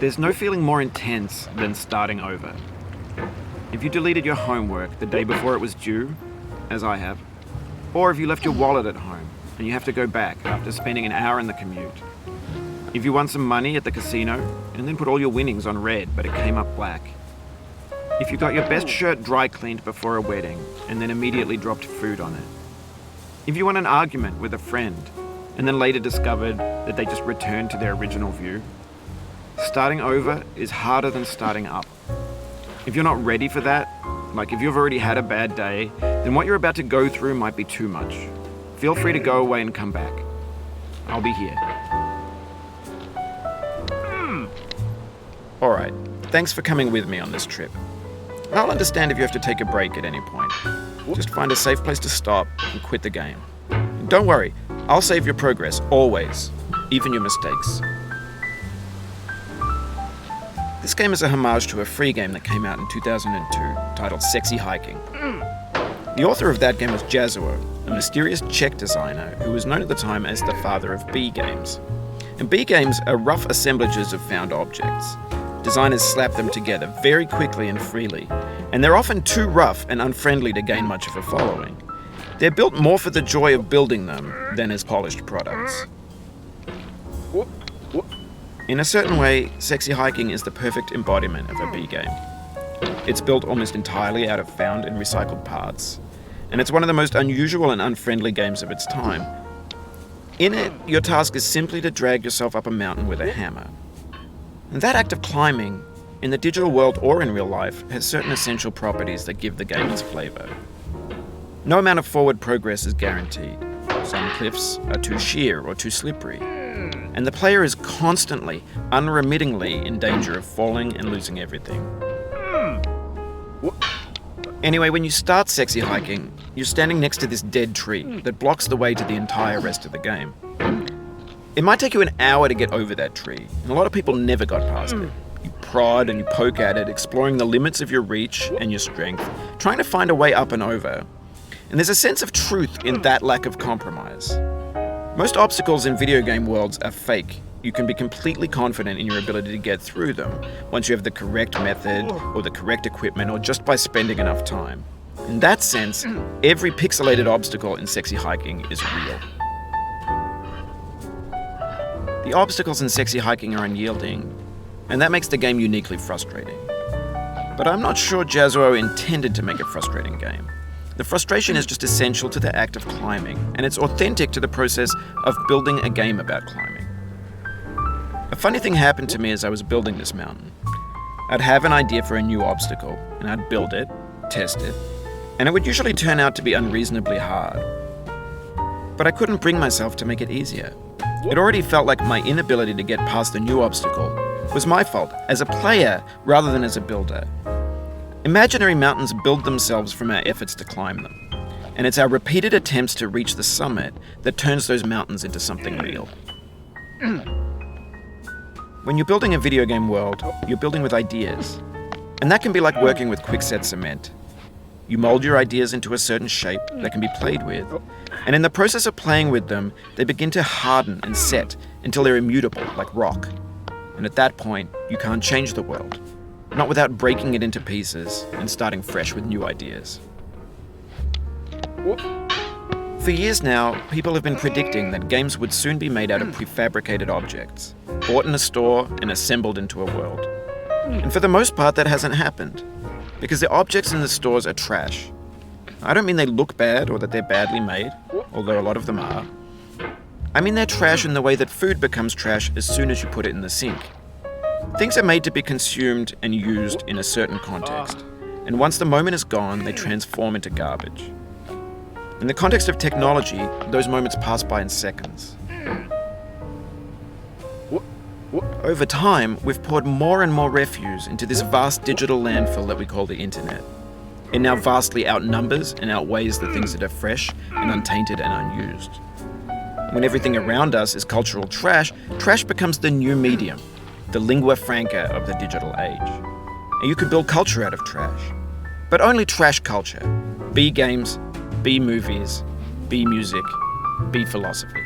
There's no feeling more intense than starting over. If you deleted your homework the day before it was due, as I have, or if you left your wallet at home and you have to go back after spending an hour in the commute. If you won some money at the casino and then put all your winnings on red but it came up black. If you got your best shirt dry cleaned before a wedding and then immediately dropped food on it. If you won an argument with a friend and then later discovered that they just returned to their original view. Starting over is harder than starting up. If you're not ready for that, like if you've already had a bad day, then what you're about to go through might be too much. Feel free to go away and come back. I'll be here. Alright, thanks for coming with me on this trip. I'll understand if you have to take a break at any point. Just find a safe place to stop and quit the game. And don't worry, I'll save your progress, always, even your mistakes. This game is a homage to a free game that came out in 2002, titled Sexy Hiking. The author of that game was Jazuo, a mysterious Czech designer who was known at the time as the father of B games. And B games are rough assemblages of found objects. Designers slap them together very quickly and freely, and they're often too rough and unfriendly to gain much of a following. They're built more for the joy of building them than as polished products. In a certain way, Sexy Hiking is the perfect embodiment of a B game. It's built almost entirely out of found and recycled parts, and it's one of the most unusual and unfriendly games of its time. In it, your task is simply to drag yourself up a mountain with a hammer. And that act of climbing, in the digital world or in real life, has certain essential properties that give the game its flavor. No amount of forward progress is guaranteed. Some cliffs are too sheer or too slippery. And the player is constantly, unremittingly in danger of falling and losing everything. Anyway, when you start Sexy Hiking, you're standing next to this dead tree that blocks the way to the entire rest of the game. It might take you an hour to get over that tree, and a lot of people never got past it. You prod and you poke at it, exploring the limits of your reach and your strength, trying to find a way up and over. And there's a sense of truth in that lack of compromise. Most obstacles in video game worlds are fake. You can be completely confident in your ability to get through them once you have the correct method or the correct equipment or just by spending enough time. In that sense, every pixelated obstacle in Sexy Hiking is real. The obstacles in Sexy Hiking are unyielding, and that makes the game uniquely frustrating. But I'm not sure Jazuo intended to make a frustrating game. The frustration is just essential to the act of climbing, and it's authentic to the process of building a game about climbing. A funny thing happened to me as I was building this mountain. I'd have an idea for a new obstacle, and I'd build it, test it, and it would usually turn out to be unreasonably hard. But I couldn't bring myself to make it easier. It already felt like my inability to get past the new obstacle was my fault as a player rather than as a builder. Imaginary mountains build themselves from our efforts to climb them, and it's our repeated attempts to reach the summit that turns those mountains into something real. When you're building a video game world, you're building with ideas, and that can be like working with quickset cement. You mold your ideas into a certain shape that can be played with, and in the process of playing with them, they begin to harden and set until they're immutable, like rock. And at that point, you can't change the world. Not without breaking it into pieces and starting fresh with new ideas. For years now, people have been predicting that games would soon be made out of prefabricated objects, bought in a store and assembled into a world. And for the most part, that hasn't happened, because the objects in the stores are trash. I don't mean they look bad or that they're badly made, although a lot of them are. I mean they're trash in the way that food becomes trash as soon as you put it in the sink. Things are made to be consumed and used in a certain context, and once the moment is gone, they transform into garbage. In the context of technology, those moments pass by in seconds. Over time, we've poured more and more refuse into this vast digital landfill that we call the internet. It now vastly outnumbers and outweighs the things that are fresh and untainted and unused. When everything around us is cultural trash, trash becomes the new medium, the lingua franca of the digital age. And you can build culture out of trash. But only trash culture. B games, B movies, B music, B philosophy.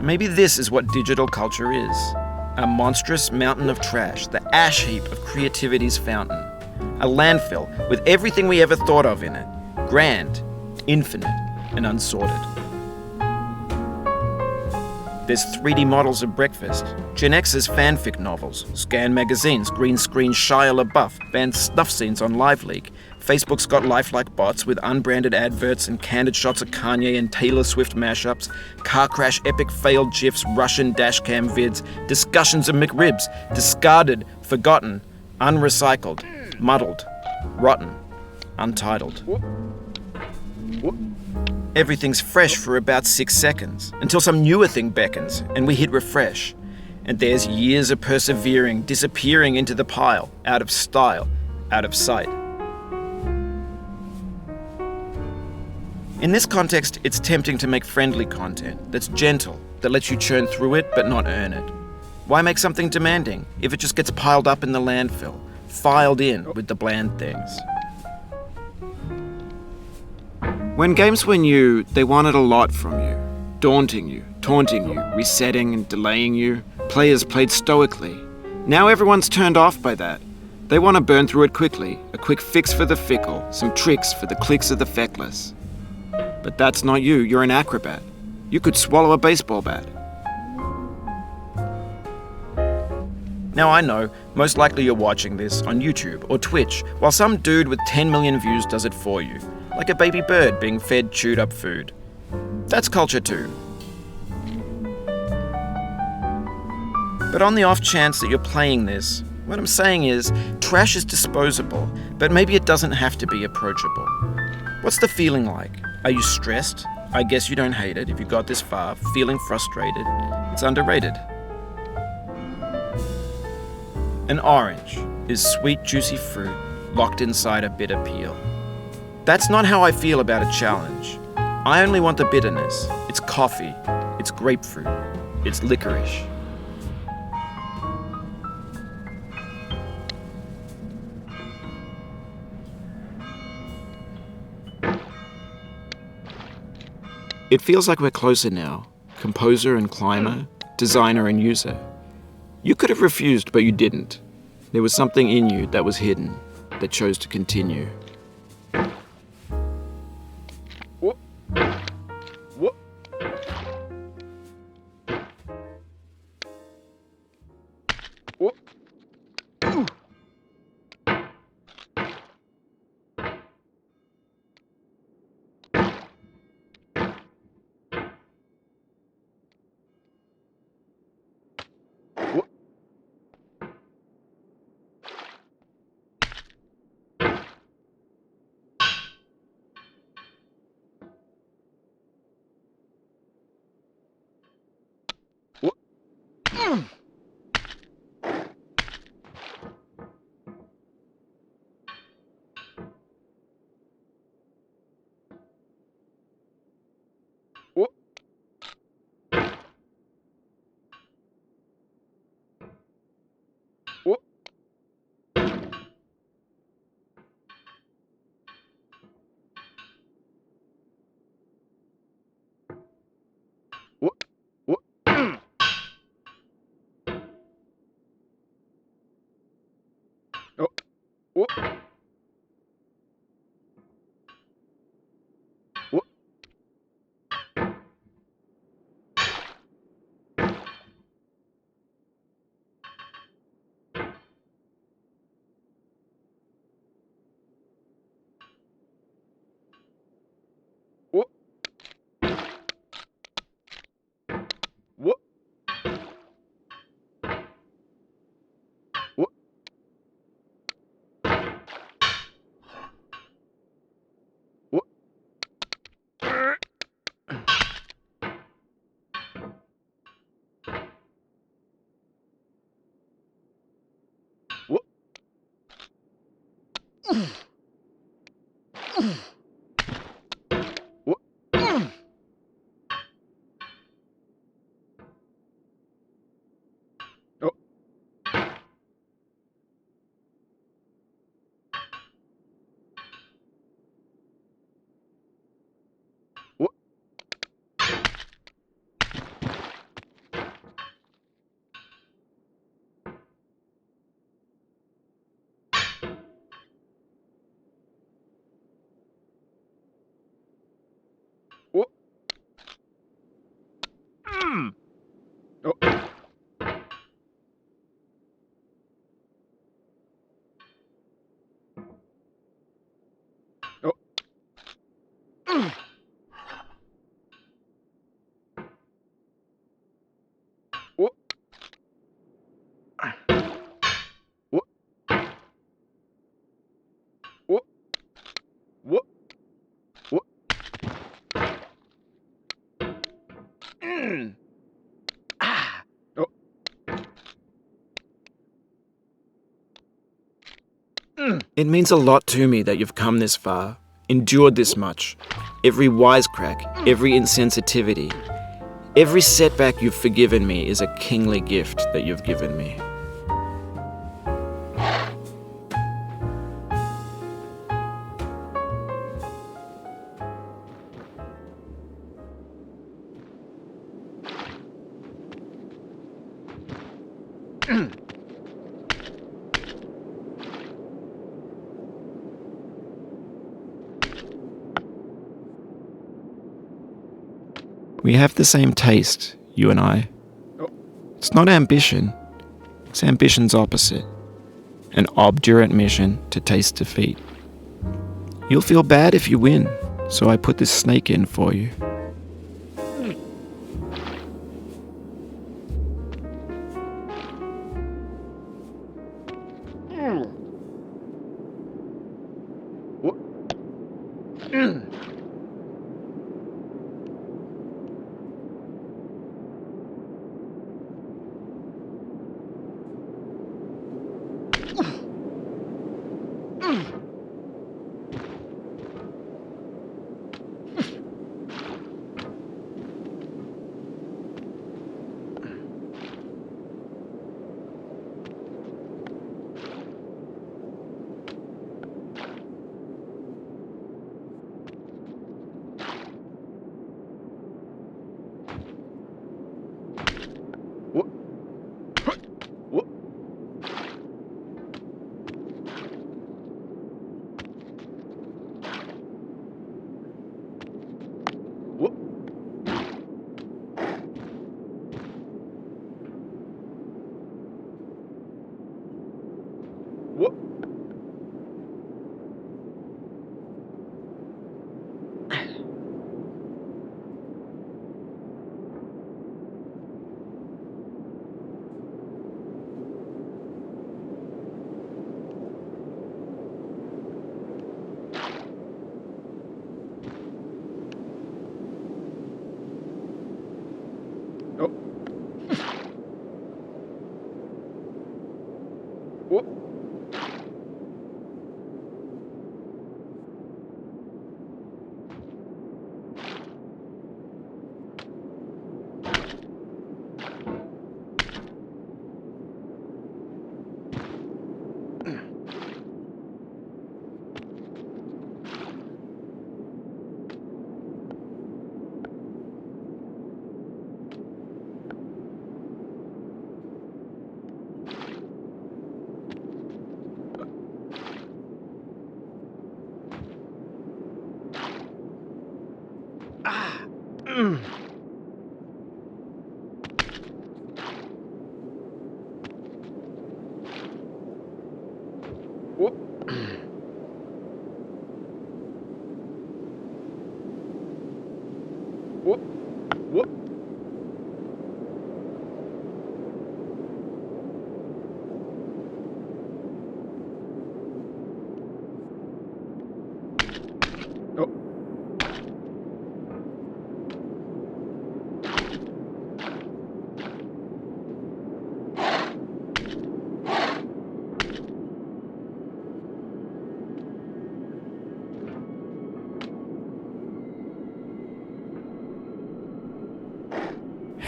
Maybe this is what digital culture is. A monstrous mountain of trash, the ash heap of creativity's fountain. A landfill with everything we ever thought of in it. Grand, infinite, and unsorted. There's 3D models of breakfast, Gen X's fanfic novels, scan magazines, green screen Shia LaBeouf, banned snuff scenes on LiveLeak. Facebook's got lifelike bots with unbranded adverts and candid shots of Kanye and Taylor Swift mashups, car crash epic failed GIFs, Russian dashcam vids, discussions of McRibs, discarded, forgotten, unrecycled, muddled, rotten, untitled. Everything's fresh for about 6 seconds, until some newer thing beckons, and we hit refresh. And there's years of persevering, disappearing into the pile, out of style, out of sight. In this context, it's tempting to make friendly content that's gentle, that lets you churn through it but not earn it. Why make something demanding if it just gets piled up in the landfill, filed in with the bland things? When games were new, they wanted a lot from you. Daunting you, taunting you, resetting and delaying you. Players played stoically. Now everyone's turned off by that. They want to burn through it quickly, a quick fix for the fickle, some tricks for the clicks of the feckless. But that's not you, you're an acrobat. You could swallow a baseball bat. Now I know, most likely you're watching this on YouTube or Twitch, while some dude with 10 million views does it for you. Like a baby bird being fed chewed up food. That's culture too. But on the off chance that you're playing this, what I'm saying is, trash is disposable, but maybe it doesn't have to be approachable. What's the feeling like? Are you stressed? I guess you don't hate it if you got this far. Feeling frustrated? It's underrated. An orange is sweet, juicy fruit locked inside a bitter peel. That's not how I feel about a challenge. I only want the bitterness. It's coffee. It's grapefruit. It's licorice. It feels like we're closer now. Composer and climber, designer and user. You could have refused, but you didn't. There was something in you that was hidden, that chose to continue. It means a lot to me that you've come this far, endured this much. Every wisecrack, every insensitivity, every setback you've forgiven me is a kingly gift that you've given me. We have the same taste, you and I. It's not ambition, it's ambition's opposite. An obdurate mission to taste defeat. You'll feel bad if you win, so I put this snake in for you.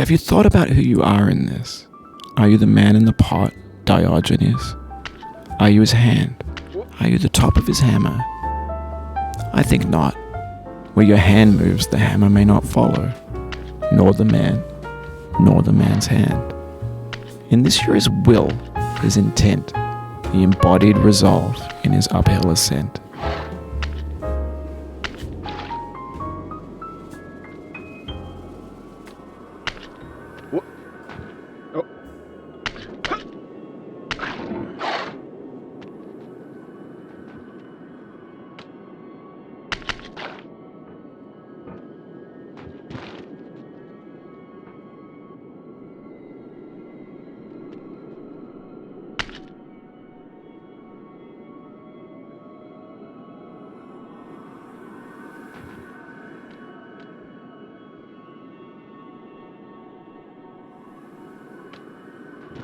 Have you thought about who you are in this? Are you the man in the pot, Diogenes? Are you his hand? Are you the top of his hammer? I think not. Where your hand moves, the hammer may not follow, nor the man, nor the man's hand. In this you're his will, his intent, the embodied resolve in his uphill ascent.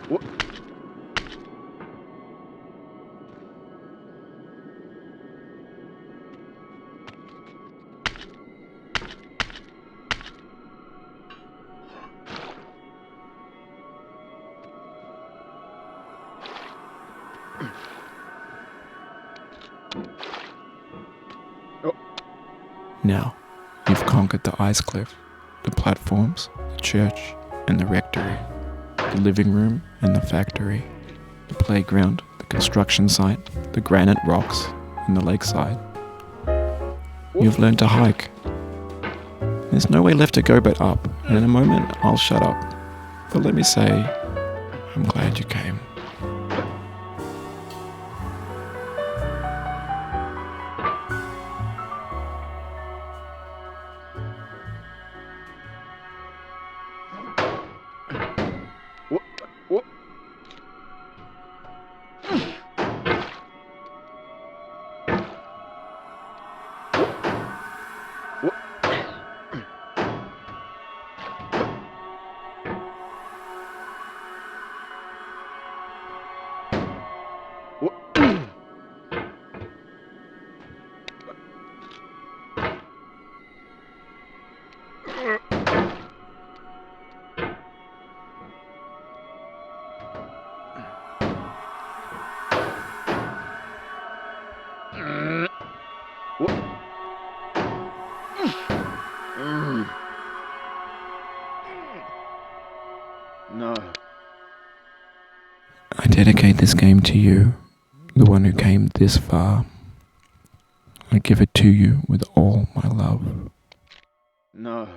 What? Now, you've conquered the ice cliff, the platforms, the church, and the rectory, the living room and the factory, the playground, the construction site, the granite rocks, and the lakeside. You've learned to hike. There's no way left to go but up, and in a moment I'll shut up. But let me say, I'm glad you came. What? No. I dedicate this game to you, the one who came this far. I give it to you with all my love. No.